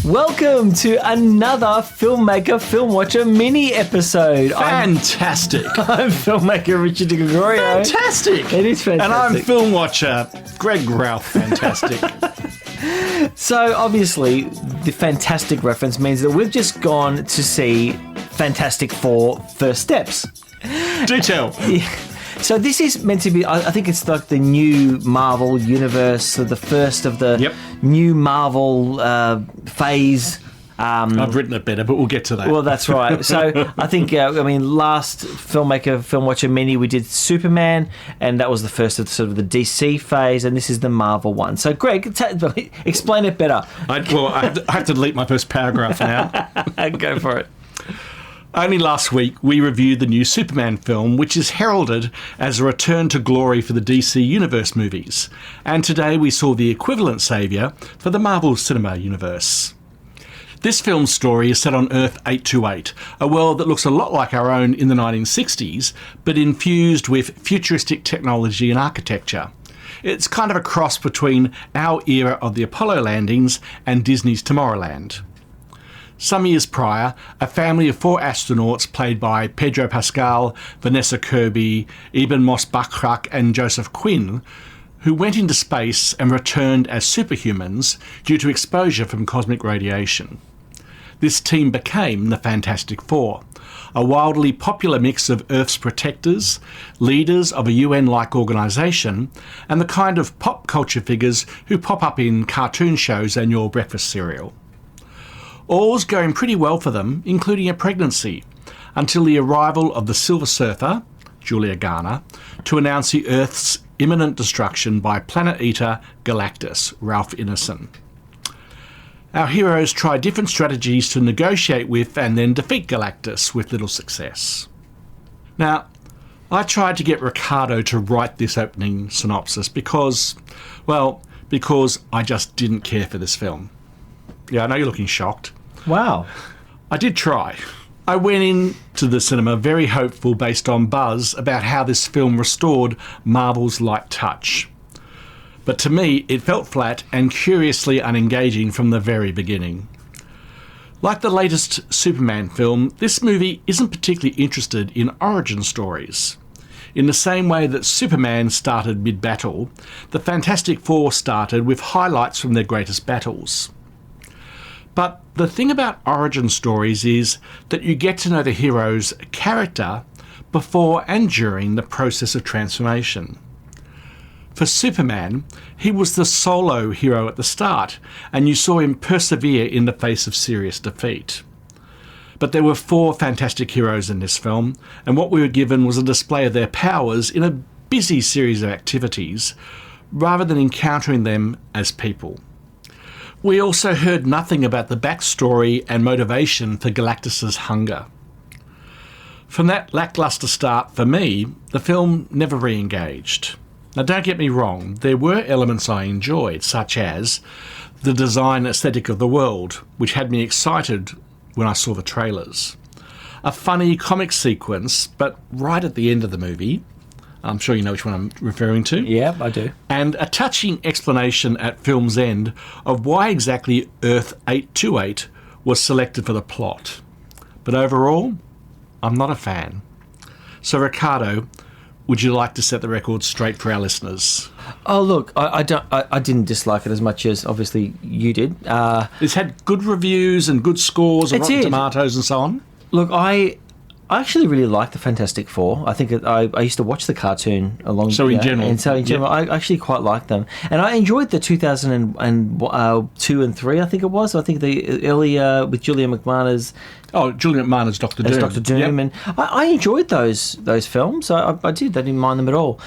Welcome to another Filmmaker Film Watcher mini episode. Fantastic. I'm filmmaker Richard de Gregorio. Fantastic. It is fantastic. And I'm film watcher Greg Ralph. Fantastic. So obviously, the fantastic reference means that we've just gone to see Fantastic Four First Steps. Do tell. Yeah. So this is meant to be, I think it's like the new Marvel universe, so the first of the new Marvel phase. I've written it better, but we'll get to that. Well, that's right. So I think, last Filmmaker Film Watcher mini, we did Superman, and that was the first of sort of the DC phase, and this is the Marvel one. So, Greg, explain it better. I have to delete my first paragraph now. Go for it. Only last week, we reviewed the new Superman film, which is heralded as a return to glory for the DC Universe movies. And today we saw the equivalent saviour for the Marvel Cinema Universe. This film's story is set on Earth 828, a world that looks a lot like our own in the 1960s, but infused with futuristic technology and architecture. It's kind of a cross between our era of the Apollo landings and Disney's Tomorrowland. Some years prior, a family of 4 astronauts played by Pedro Pascal, Vanessa Kirby, Eben Moss-Bachrach and Joseph Quinn, who went into space and returned as superhumans due to exposure from cosmic radiation. This team became the Fantastic Four, a wildly popular mix of Earth's protectors, leaders of a UN-like organisation, and the kind of pop culture figures who pop up in cartoon shows and your breakfast cereal. All's going pretty well for them, including a pregnancy, until the arrival of the Silver Surfer, Julia Garner, to announce the Earth's imminent destruction by Planet Eater Galactus, Ralph Ineson. Our heroes try different strategies to negotiate with and then defeat Galactus with little success. Now, I tried to get Ricardo to write this opening synopsis because I just didn't care for this film. Yeah, I know you're looking shocked. Wow. I did try. I went into the cinema very hopeful based on buzz about how this film restored Marvel's light touch. But to me, it felt flat and curiously unengaging from the very beginning. Like the latest Superman film, this movie isn't particularly interested in origin stories. In the same way that Superman started mid-battle, the Fantastic Four started with highlights from their greatest battles. But the thing about origin stories is that you get to know the hero's character before and during the process of transformation. For Superman, he was the solo hero at the start, and you saw him persevere in the face of serious defeat. But there were 4 fantastic heroes in this film, and what we were given was a display of their powers in a busy series of activities, rather than encountering them as people. We also heard nothing about the backstory and motivation for Galactus's hunger. From that lacklustre start for me, the film never re-engaged. Now don't get me wrong, there were elements I enjoyed, such as the design aesthetic of the world, which had me excited when I saw the trailers. A funny comic sequence, but right at the end of the movie. I'm sure you know which one I'm referring to. Yeah, I do. And a touching explanation at film's end of why exactly Earth 828 was selected for the plot. But overall, I'm not a fan. So Ricardo, would you like to set the record straight for our listeners? Oh, look, I didn't dislike it as much as obviously you did. It's had good reviews and good scores on Rotten Tomatoes and so on. Look, I actually really like the Fantastic Four. I think I used to watch the cartoon along. So in general, I actually quite like them, and I enjoyed the 2002 and 3. I think it was. I think the earlier with Julia McMahon's. Oh, Julia McMahon's Doctor Doom. Doctor Doom, and I enjoyed those films. I didn't mind them at all.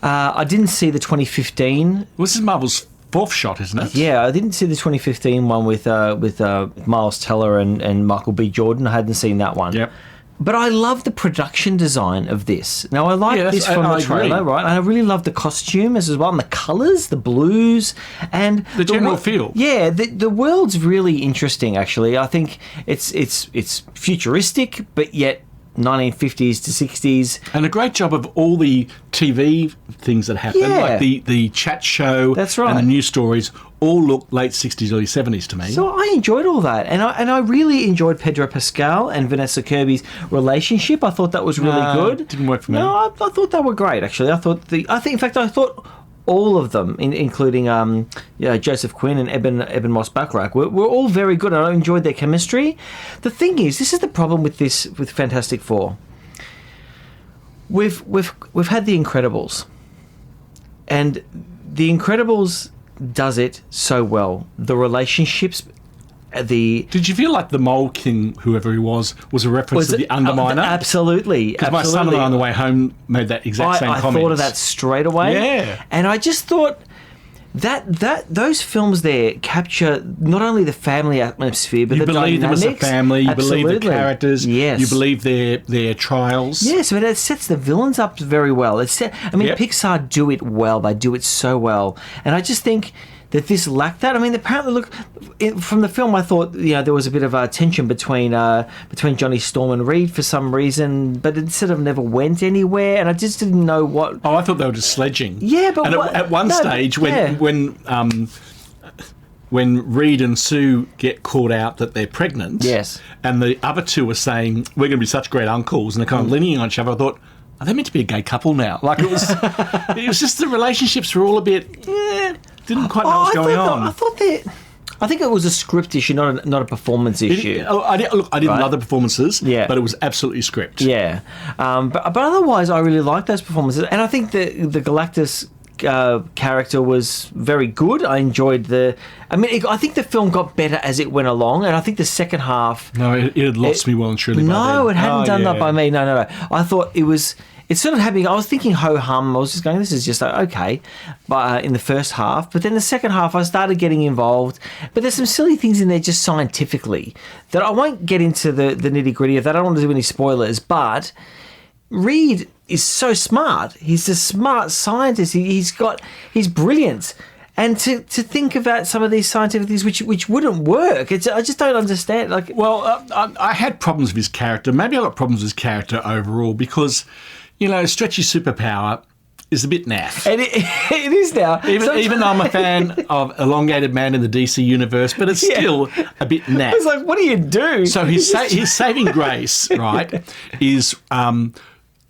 I didn't see the 2015. Well, this is Marvel's 4th shot, isn't it? Yeah, I didn't see the 2015 one with Miles Teller and Michael B. Jordan. I hadn't seen that one. Yep. But I love the production design of this. Now, I like this from the trailer, right? And I really love the costumes as well, and the colours, the blues, and the general feel. Yeah, the world's really interesting, actually. I think it's futuristic, but yet 1950s to 60s. And a great job of all the TV things that happened, Yeah. like the chat show That's right. and the news stories, all look late 60s, early 70s to me. So I enjoyed all that, and I really enjoyed Pedro Pascal and Vanessa Kirby's relationship. I thought that was really good. Didn't work for me. No, I thought they were great. Actually, I thought all of them, including Joseph Quinn and Eben Moss Backrack, were all very good, and I enjoyed their chemistry. The thing is, this is the problem with Fantastic Four. We've had The Incredibles, and The Incredibles does it so well. The relationships, Did you feel like the Mole King, whoever he was a reference to the Underminer? Absolutely. Because my son and I on the way home made that exact same comment. I thought of that straight away. Yeah. And I just thought that those films there capture not only the family atmosphere, but You the believe them as a dynamics. family, you believe the Absolutely. characters, Yes. you believe their trials. Yes, but it sets the villains up very well. Yep. Pixar do it well. They do it so well. And I just think that this lacked that. I mean, apparently, look, from the film, I thought there was a bit of tension between Johnny Storm and Reed for some reason, but it sort of never went anywhere, and I just didn't know what. Oh, I thought they were just sledging. Yeah, but at one stage when Reed and Sue get caught out that they're pregnant, yes, and the other two are saying we're going to be such great uncles, and they're kind of leaning on each other, I thought, are they meant to be a gay couple now? Like it was, it was just the relationships were all a bit. Didn't quite know what was going on. I think it was a script issue, not a performance issue. I didn't love the performances, but it was absolutely script. Yeah, but otherwise, I really liked those performances, and I think the Galactus character was very good. I enjoyed I think the film got better as it went along, and I think the second half. No, it had lost me well and truly. No, it hadn't done that by me. No. I thought it was. It's sort of happening. I was thinking ho hum. I was just going, this is just okay, but in the first half. But then the second half, I started getting involved. But there's some silly things in there, just scientifically, that I won't get into the nitty gritty of that. I don't want to do any spoilers. But Reed is so smart. He's a smart scientist. He's brilliant. And to think about some of these scientific things which wouldn't work, I just don't understand. I had problems with his character. Maybe I got problems with his character overall because. Stretchy superpower is a bit naff. It is now. Even though I'm a fan of Elongated Man in the DC universe, but it's still a bit naff. It's like, what do you do? So his saving grace, right, is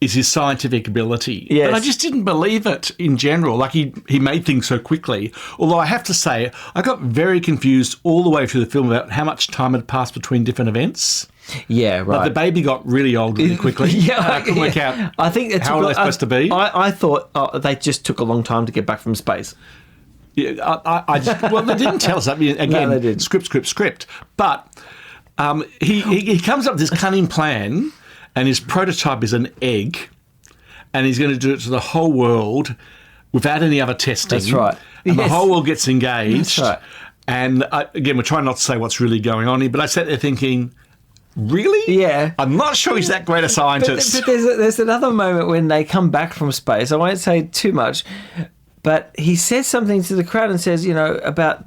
his scientific ability. Yes. But I just didn't believe it in general. Like he made things so quickly. Although I have to say, I got very confused all the way through the film about how much time had passed between different events. Yeah, right. Like the baby got really old really quickly. I couldn't work out how are they supposed to be. I thought they just took a long time to get back from space. Yeah, well, they didn't tell us that. Again, No, they didn't. Script. But he comes up with this cunning plan, and his prototype is an egg, and he's going to do it to the whole world without any other testing. That's right. And the whole world gets engaged. That's right. And again, we're trying not to say what's really going on here, but I sat there thinking, really? Yeah. I'm not sure he's that great a scientist. But there's another moment when they come back from space. I won't say too much, but he says something to the crowd and says, about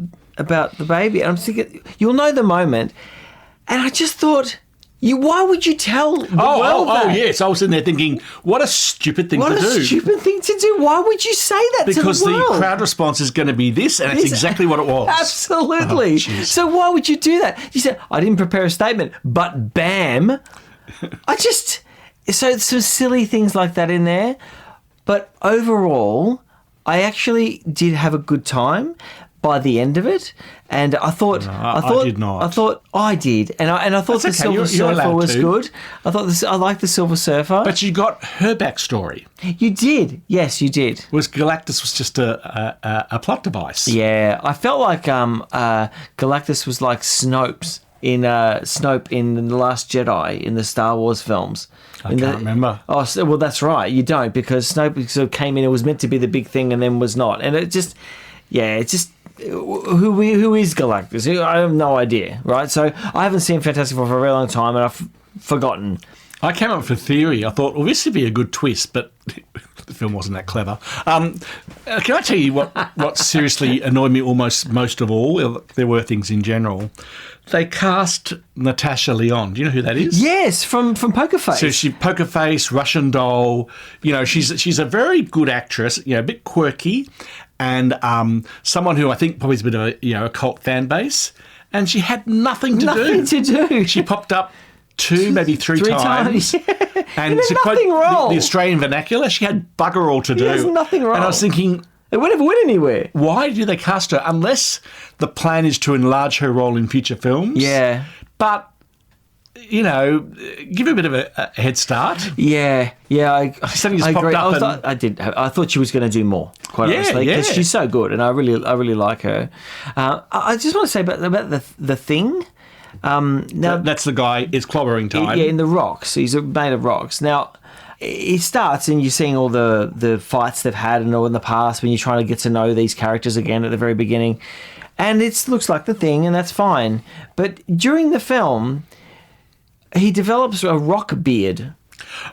the baby. And I'm thinking, you'll know the moment. And I just thought, why would you tell the world that? Oh, yes. I was in there thinking, what a stupid thing to do. What a stupid thing to do. Why would you say that to the world? Because the crowd response is going to be this, and it's exactly what it was. Absolutely. Oh, so why would you do that? You said, I didn't prepare a statement, but bam. So some silly things like that in there. But overall, I actually did have a good time by the end of it, and I did not. I did, and I thought the Silver Surfer was good. I liked the Silver Surfer. But you got her backstory. You did, yes, you did. Was Galactus was just a plot device? Yeah, I felt like Galactus was like Snope in The Last Jedi in the Star Wars films. I can't remember. Oh, well, that's right. You don't, because Snope sort of came in and was meant to be the big thing and then was not, and it just. Who is Galactus? I have no idea, right? So I haven't seen Fantastic Four for a very long time, and I've forgotten. I came up with a theory. I thought, well, this would be a good twist, but the film wasn't that clever. Can I tell you what seriously annoyed me almost most of all? Well, there were things in general. They cast Natasha Lyonne. Do you know who that is? Yes, from Poker Face. So she Poker Face, Russian Doll. You know, she's a very good actress. You know, a bit quirky, and someone who I think probably has a bit of a cult fan base. And she had nothing to do. She popped up maybe three times. And there's to quote nothing wrong. the Australian vernacular, she had bugger all to do. There's nothing wrong. And I was thinking, it would never went anywhere. why do they cast her? Unless the plan is to enlarge her role in future films. Yeah. But, give her a bit of a head start. Yeah. Something just I popped agree. up. I thought she was going to do more, quite honestly, because she's so good, and I really like her. I just want to say about the Thing. Now That's the guy. It's clobbering time. Yeah, in the rocks. He's made of rocks. Now, it starts and you're seeing all the fights they've had and all in the past when you're trying to get to know these characters again at the very beginning. And it looks like the Thing, and that's fine. But during the film, he develops a rock beard.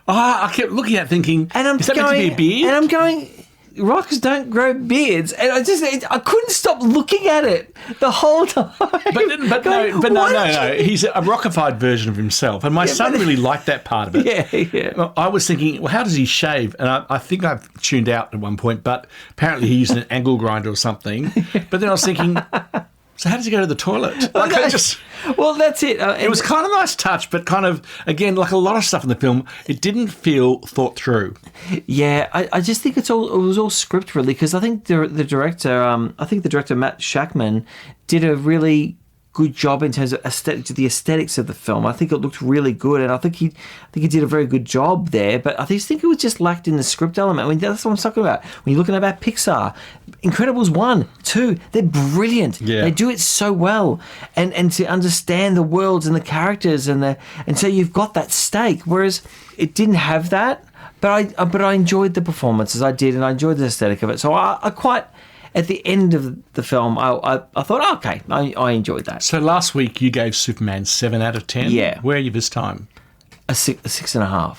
I kept looking at it thinking, is that meant to be a beard? And I'm going, rocks don't grow beards. And I couldn't stop looking at it the whole time. But no. He's a rockified version of himself. And my son really liked that part of it. Yeah. I was thinking, well, how does he shave? And I think I've tuned out at one point, but apparently he used an angle grinder or something. But then I was thinking, so how does he go to the toilet? Well, that's it. It was kind of a nice touch, but kind of, again, like a lot of stuff in the film, it didn't feel thought through. Yeah, I just think it was all script really, because I think the director Matt Shackman did a really good job in terms of the aesthetics of the film. I think it looked really good, and I think he did a very good job there. But I think it was just lacked in the script element. I mean, that's what I'm talking about. When you're looking about Pixar, Incredibles 1, 2, they're brilliant. Yeah. They do it so well, and to understand the worlds and the characters and so you've got that stake. Whereas it didn't have that. But I enjoyed the performances. I did, and I enjoyed the aesthetic of it. So I quite. At the end of the film, I thought, okay, I enjoyed that. So last week you gave Superman 7 out of 10. Yeah. Where are you this time? A 6.5.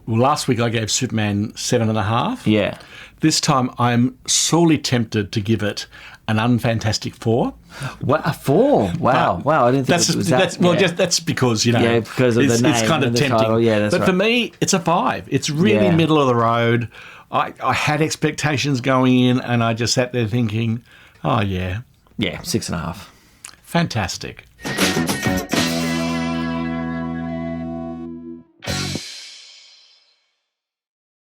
Well, last week I gave Superman 7.5. Yeah. This time I'm sorely tempted to give it an unfantastic 4. What, a 4? Wow. I didn't think it was that. That's because, because of the name it's kind of and the tempting. title. Yeah, that's but right. for me, it's a 5. It's really middle of the road. I had expectations going in, and I just sat there thinking, oh, yeah. Yeah, 6.5. Fantastic.